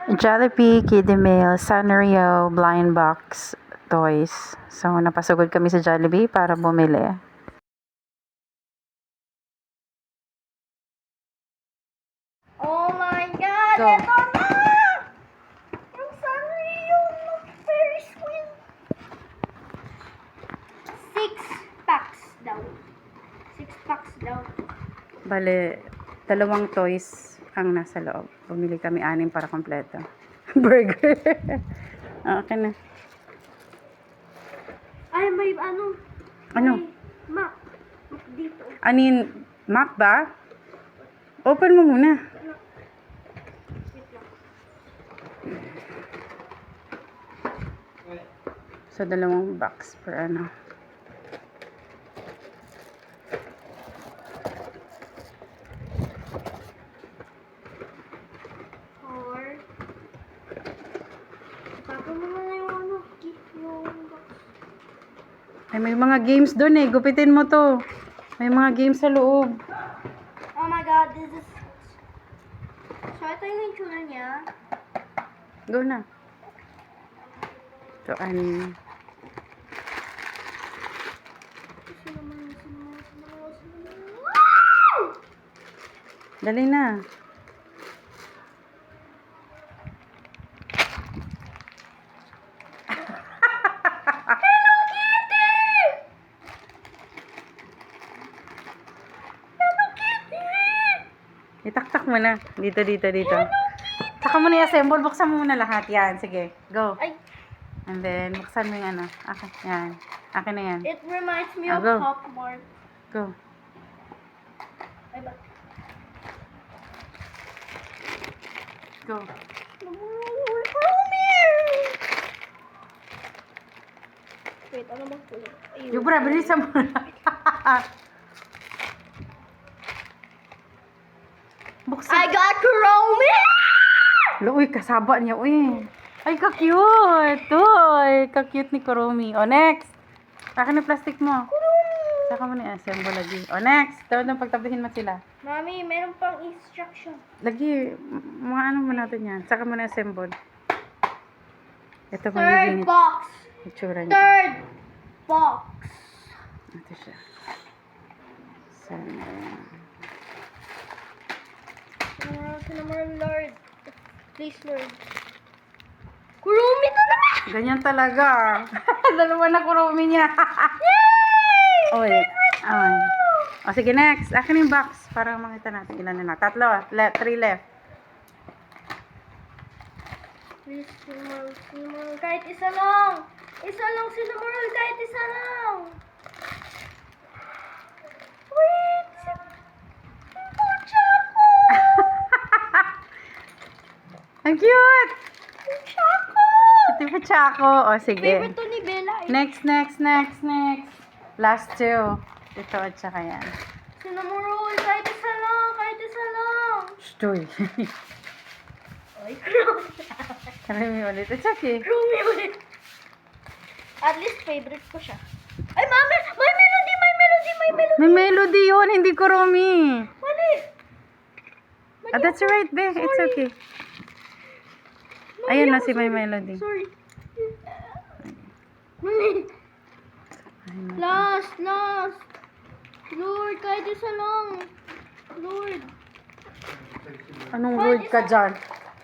Jollibee, Kiddie Meal, Sanrio, Blind Box, Toys. So, napasugod kami sa Jollibee para bumili. Oh my God! Go. Ito na! Yung Sanrio Ferris wheel. 6 packs daw. 6 packs daw. Bale, 2 toys ang nasa loob. Bumili kami 6 para kompleto. Burger. Okay na. Ay, may ano? Ano? May map. Map dito. Anin, map ba? Open mo muna. Wait lang. So, 2 box per ano. Or, papa mo na yung ano, yung box. Ay, may mga games doon eh. Gupitin mo to. May mga games sa loob. Oh my God, this is... So, ito yung itsura niya. Go na. So, Wow! dali na. Hello Kitty! Hello Kitty! Itaktak mo na. Dito. Saka mo na i-assemble. Buksan mo muna lahat. Yan. Sige. Go. Ay, And then, buksan mo yung ano. Akin. Yan. Akin na yan. it reminds me of Go. Hopmark. Go. Ay, ba? Go. Wait, ano bang kulay? Ayun. Yung bra, bilisan mo na. Buksan. I got Kuromi! Uy, kasaba niya. Uy. Ay, ka-cute. Uy, ka-cute ni Kurumi. O, next. Akin yung plastic mo. Saka mo na i-assemble lagi. O, next. Tawad ng pagtabihin mo sila. Mami, meron pang instruction. Lagi, mga ano mo natin yan. Saka mo na assemble. Ito Third magiging box. itsura niya. Third box. Ito siya. Sana. Sinamara, Lord. Please, Lord. Kurumi na naman! Ganyan talaga. Dalawa na Kurumi niya. Yay! Oy. Ay. O, sige, next. Akin yung box para makita natin ilan na. 3 left. 3 left. Please, Sinamara, kahit isa lang. Isa lang, Sinamara, kahit isa lang. Wait! Choco! Ang cute! Choco! Ito pa Chaco. O, sige. Favorite to ni Bella eh. Next. Last 2. Ito at saka yan. Sinamara, kahit isa lang, kahit isa lang. Stoy. Ay, Kurumi. Karami ulit. It's okay. Kurumi ulit. At least favorite ko siya. Ay, mami! May melody! May melody! May melody! May melody yun, hindi Kurumi. Mali! Ah, that's right, be. It's okay. Mali Ayun na ako, si May sorry. Melody. Sorry. Mali. Last. Lord, kahit isa lang. Lord. Anong word ka dyan?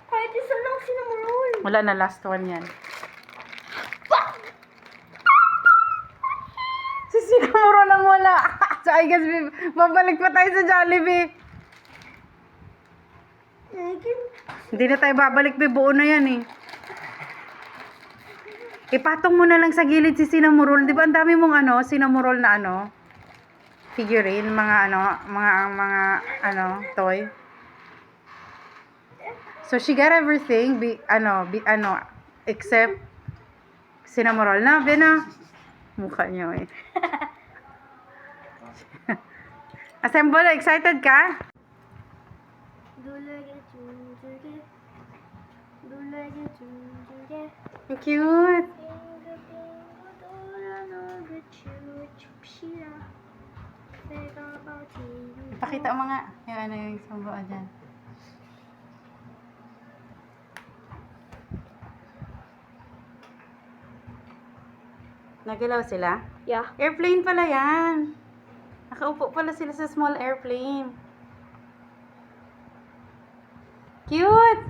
Kahit isa lang, sinamurol. Wala na, last one yan. Si Sinamuro lang wala. So I guess babalik pa tayo sa Jollibee. Hindi na tayo babalik, be. Buo na yan eh. Ipatong mo na lang sa gilid si Sinamurol. Di ba ang dami mong Sinamurol na figurine, mga toy. So she got everything, except Sinamurol na, be na. Mukha niya eh. Assemble, excited ka? Ang cute. Pakita mo nga yung yung sambuan dyan. Nagalaw sila? Yeah. Airplane pala yan. Nakaupo pala sila sa small airplane. Cute!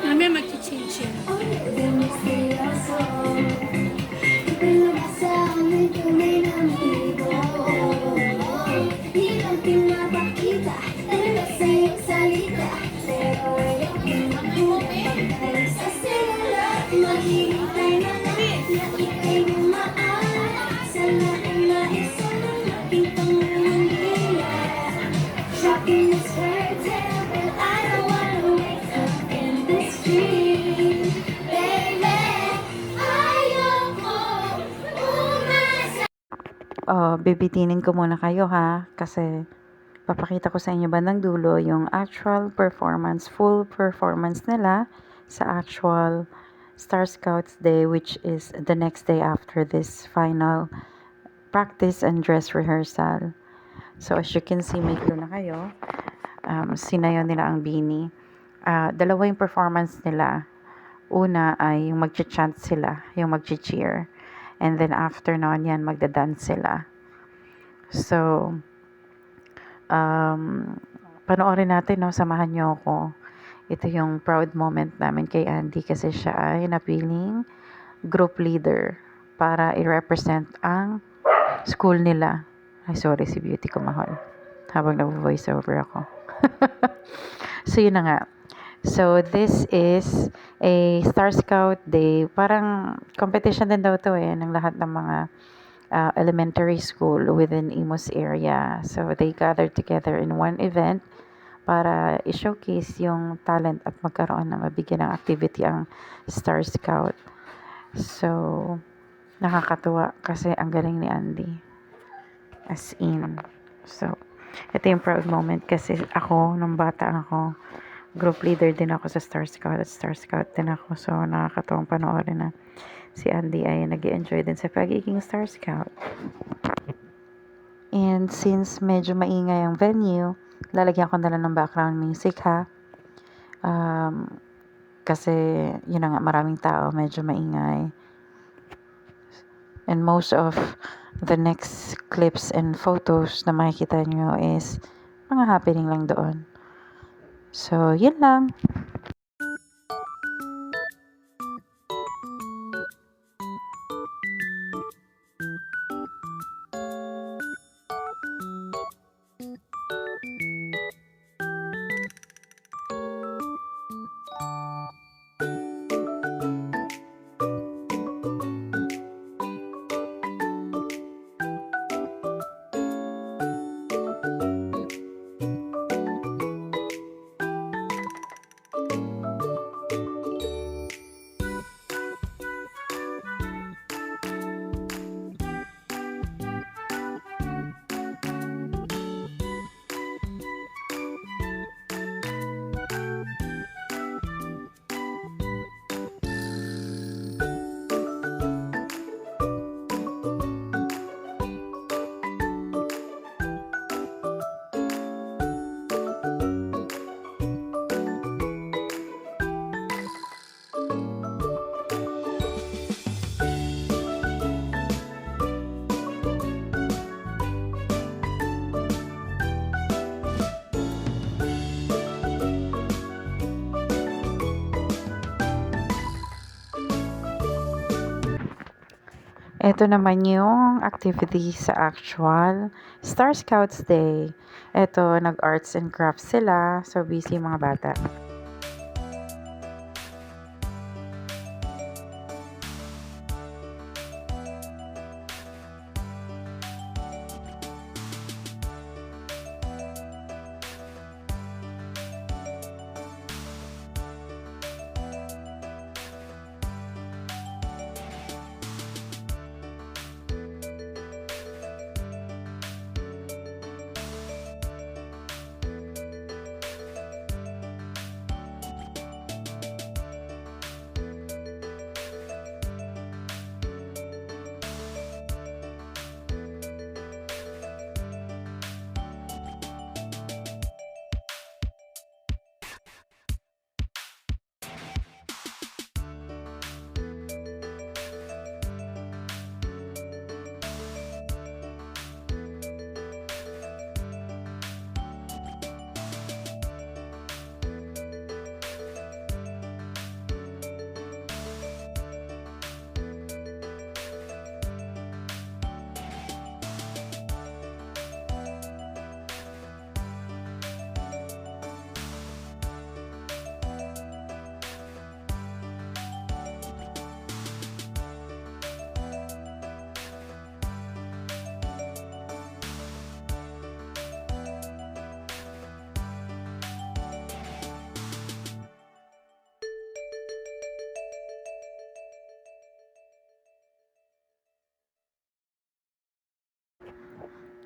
Mamaya mag-change yan. Shopping is fertile, but I don't wanna wake up in this dream, baby. Ayoko umasa. Bibitinin ko muna kayo ha, kasi papakita ko sa inyo bandang dulo yung actual performance, full performance nila sa actual Star Scouts Day, which is the next day after this final practice and dress rehearsal. So as you can see, may clue na kayo. Sinayaw nila ang Bini. Dalawa yung performance nila. Una ay yung mag-chant sila, yung mag-cheer. And then after noon yan, magda-dance sila. So, panoorin natin, no? Samahan niyo ako. Ito yung proud moment namin kay Andy kasi siya ay napiling group leader para i-represent ang school nila. Ay, sorry, si Beauty ko mahal. Habang nag-voice over ako. So, yun na nga. So, this is a Star Scout Day. Parang competition din daw to ng lahat ng mga elementary school within Imus area. So, they gathered together in one event para i-showcase yung talent at magkaroon na mabigyan ng activity ang Star Scout. So, nakakatuwa kasi ang galing ni Andy. As in. So, ito yung proud moment kasi ako, nung bata ako, group leader din ako sa Star Scout at Star Scout din ako. So, nakakatuwang panoorin na si Andy ay nag-enjoy din sa pagiging Star Scout. And since medyo maingay ang venue, lalagyan ko na lang ng background music ha. Kasi, yun na nga, maraming tao, medyo maingay. And most of the next clips and photos na makikita nyo is mga happening lang doon. So, yun lang. Ito naman yung activity sa actual Star Scouts Day. Ito, nag-arts and crafts sila. So, busy yung mga bata.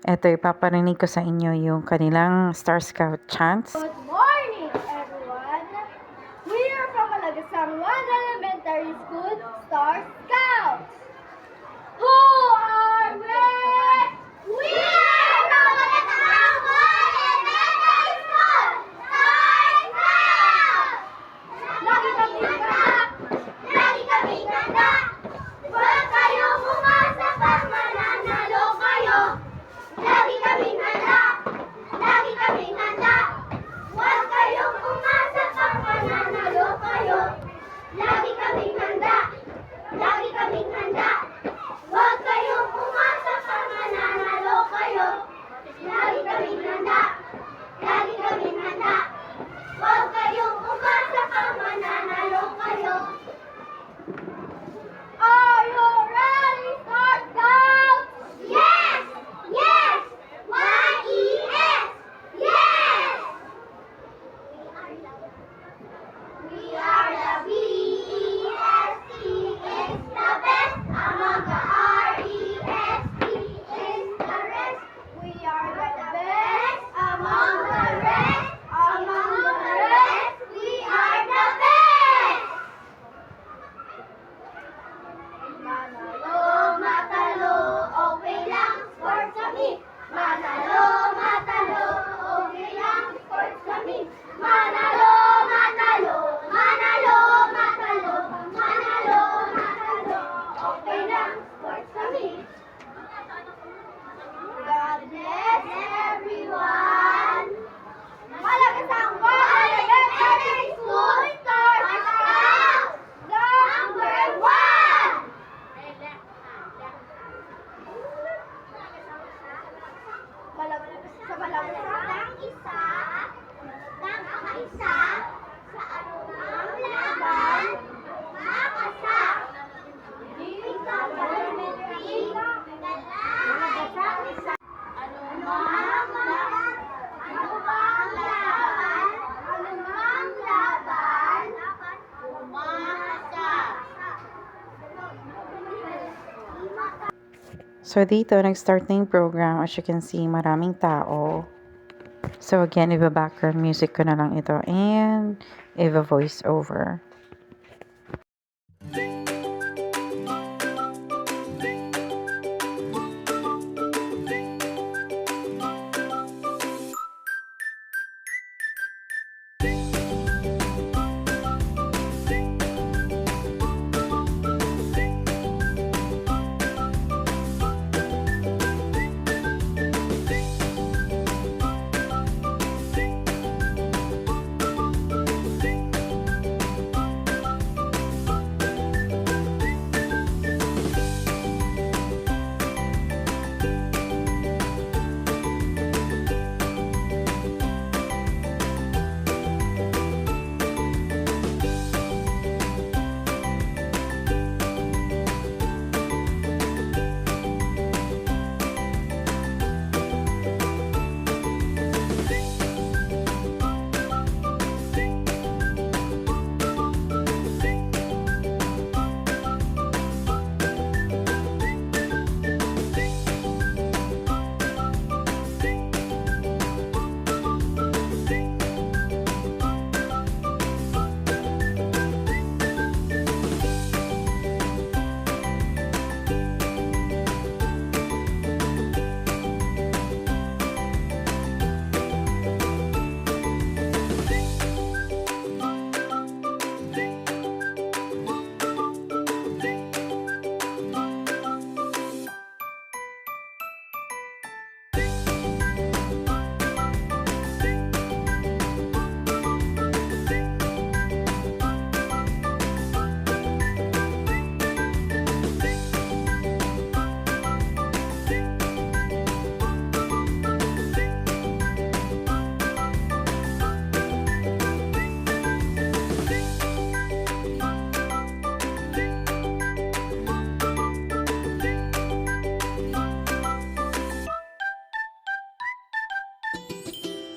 Eto, ipaparinig ko sa inyo yung kanilang Star Scout chants. Good morning, everyone. We are from Malagasang 1 Elementary School, Star Scouts. Who are we? We are from Malagasang 1 Elementary School, Star Scouts. Lagi kami ganda. Lagi kami ganda. Huwag kayong umasa pag mananalo kayo. Lagi kaming handa! Lagi kaming handa! Huwag kayong umasa pag mananalo kayo! Lagi kaming handa! Lagi kaming handa! Huwag kayong umasa pag mananalo kayo! Lagi kaming handa! Lagi kaming handa! Huwag kayong umasa pag mananalo kayo! Are you ready, Star Scouts? Yes! Yes! Y-E-S! Yes! We are the B-E-S-T. It's the best among the R-E-S-T. It's the rest. We are the best among the rest. Among the rest, we are the best! Manalo, matalo, okay lang, sports kami. Manalo, matalo, okay lang, sports kami. Manalo, matalo, manalo, matalo, manalo, matalo, okay lang, sports kami. God bless everyone. Malagasang 1 Elementary School, Star Scouts, number 1! Sa malagasang isa, ng isa, sa anumang laban, makasa. Ibig sa elementary, malagasang isa, anumang laban, umasa. So, dito, nag-start na yung program. As you can see, maraming tao. So, again, iba-background music ko na lang ito. And, iba-voice over.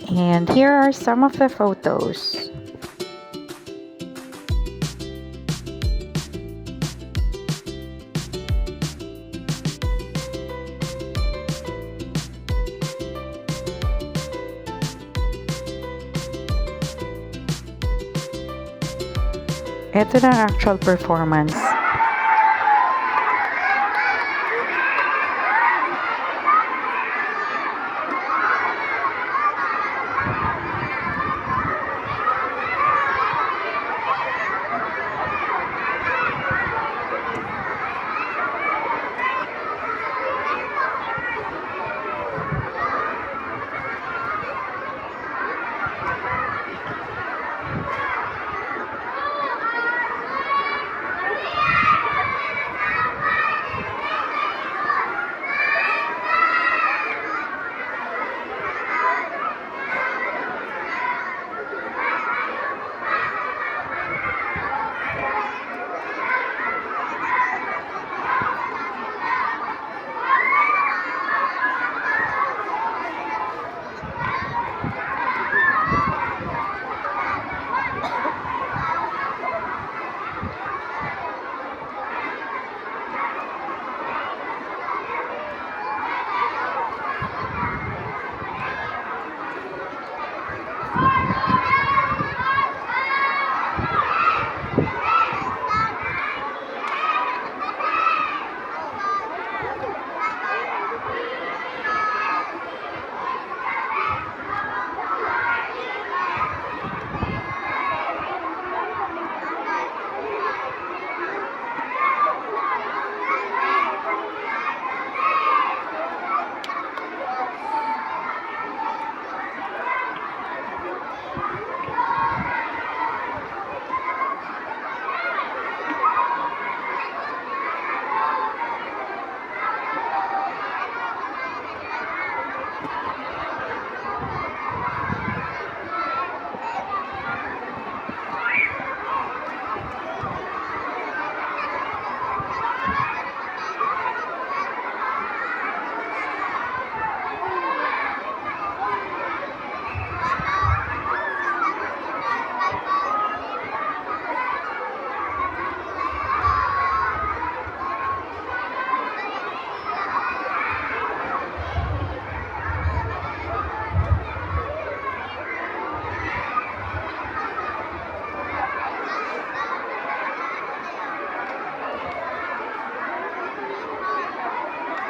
And here are some of the photos. Ito na ang actual performance.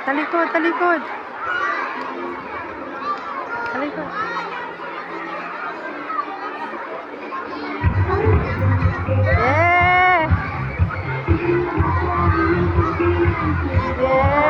Talikod, talikod. Talikod. Yeah! Yeah!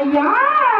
Ayan!